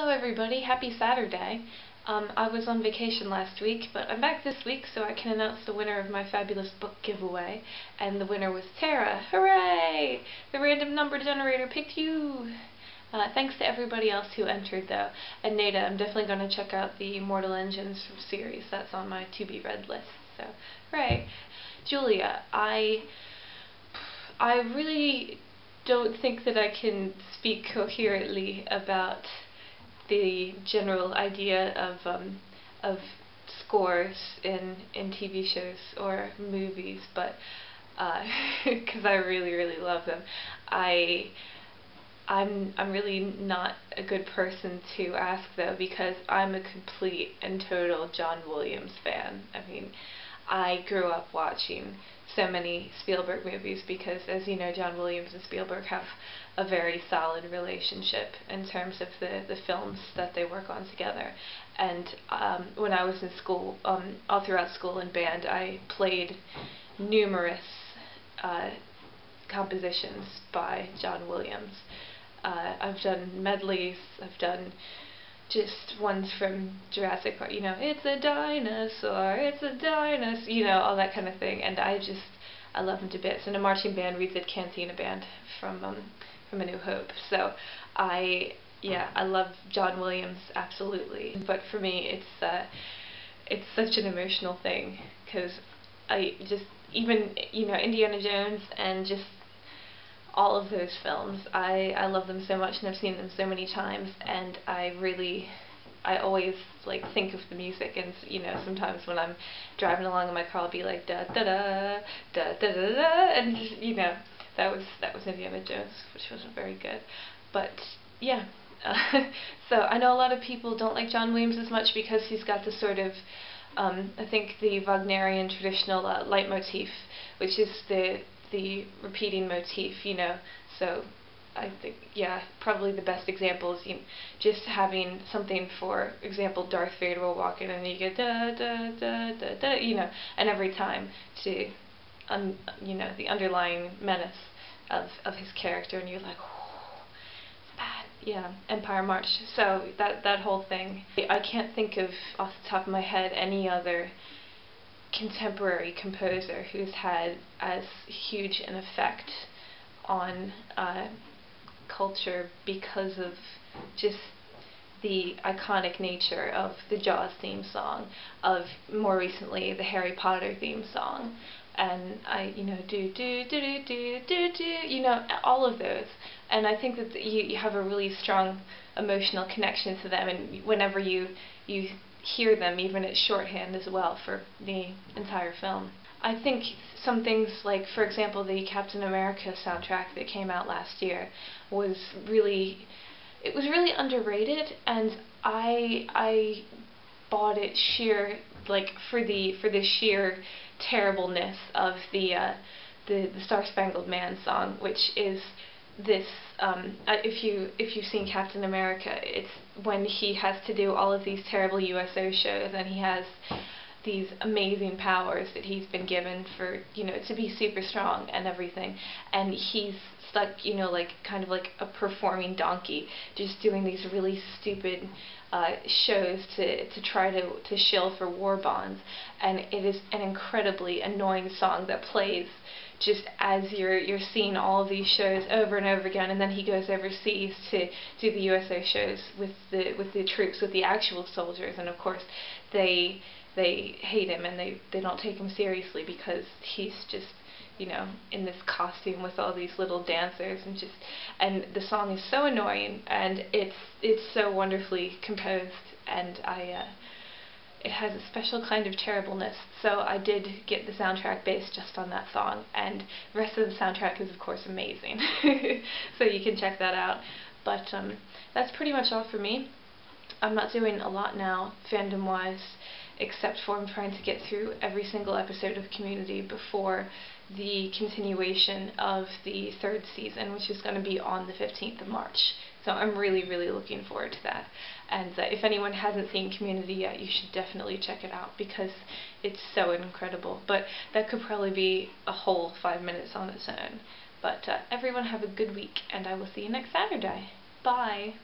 Hello everybody, happy Saturday. I was on vacation last week, but I'm back this week so I can announce the winner of my fabulous book giveaway. And the winner was Tara. Hooray! The random number generator picked you! Thanks to everybody else who entered though. And Nada, I'm definitely going to check out the Mortal Engines series. That's on my to-be-read list. So, hooray! Julia, I really don't think that I can speak coherently about the general idea of scores in TV shows or movies, but because I really love them, I'm really not a good person to ask though, because I'm a complete and total John Williams fan. I mean, I grew up watching so many Spielberg movies because, as you know, John Williams and Spielberg have a very solid relationship in terms of the films that they work on together. And when I was in school, all throughout school and band, I played numerous compositions by John Williams. I've done medleys, I've done just ones from Jurassic Park, you know, it's a dinosaur, you know, all that kind of thing, and I love them to bits. In a marching band, we did Cantina Band from A New Hope, so I love John Williams, absolutely. But for me, it's such an emotional thing, because even, you know, Indiana Jones and just all of those films, I love them so much, and I've seen them so many times, and I always like think of the music, and you know, sometimes when I'm driving along in my car, I'll be like da da da da da da da, and you know, that was Indiana Jones, which wasn't very good, but yeah. So I know a lot of people don't like John Williams as much because he's got this sort of I think the Wagnerian traditional leitmotif, which is the repeating motif, you know. So I think, yeah, probably the best example is, you know, just having something, for example, Darth Vader will walk in and you get da da da da da, you know, and every time to, you know, the underlying menace of his character, and you're like, oh, it's bad. Yeah, Empire March. So that whole thing, I can't think of off the top of my head any other contemporary composer who's had as huge an effect on culture because of just the iconic nature of the Jaws theme song, of more recently the Harry Potter theme song, and you know, do do do do do do do, you know, all of those. And I think that you have a really strong emotional connection to them, and whenever you hear them, even it's shorthand as well for the entire film. I think some things like, for example, the Captain America soundtrack that came out last year was really underrated, and I bought it for the sheer terribleness of the Star Spangled Man song, which is this, if you've seen Captain America, it's when he has to do all of these terrible USO shows, and he has these amazing powers that he's been given for, you know, to be super strong and everything, and he's stuck, you know, like kind of like a performing donkey, just doing these really stupid shows to try to shill for war bonds, and it is an incredibly annoying song that plays just as you're seeing all of these shows over and over again, and then he goes overseas to do the USO shows with the troops, with the actual soldiers, and of course they hate him, and they don't take him seriously because he's just, you know, in this costume with all these little dancers, and the song is so annoying, and it's so wonderfully composed, and it has a special kind of terribleness. So I did get the soundtrack based just on that song, and the rest of the soundtrack is of course amazing. So you can check that out. But that's pretty much all for me. I'm not doing a lot now, fandom-wise, except for I'm trying to get through every single episode of Community before the continuation of the third season, which is going to be on the 15th of March. So I'm really looking forward to that. And if anyone hasn't seen Community yet, you should definitely check it out, because it's so incredible. But that could probably be a whole 5 minutes on its own. But everyone have a good week, and I will see you next Saturday. Bye!